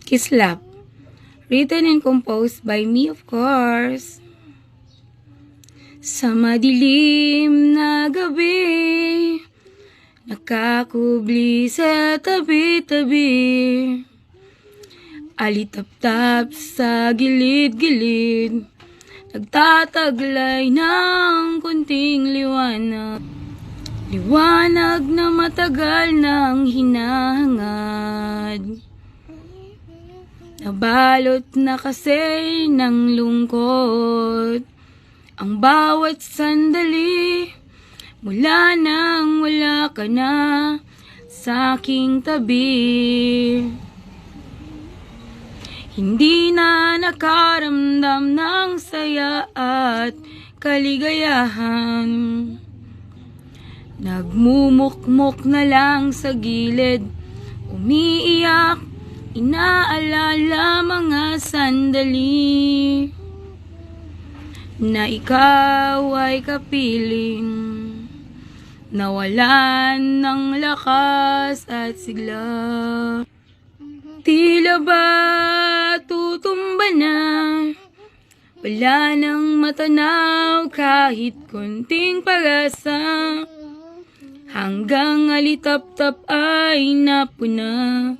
Kislap. Written and composed by me, of course. Sa madilim na gabi, nakakubli sa tabi-tabi, alitap-tap sa gilid-gilid, nagtataglay ng kunting liwanag. Liwanag na matagal nang hinahangad, nabalot na kasi ng lungkot ang bawat sandali, mula nang wala ka na sa aking tabi. Hindi na nakaramdam ng saya at kaligayahan, nagmumukmok na lang sa gilid, umiiyak, inaalala mga sandali na ikaw ay kapiling, nawalan ng lakas at sigla. Tila ba tutumba na, wala nang matanaw kahit konting pag-asa, hanggang alitap-tap ay napuna.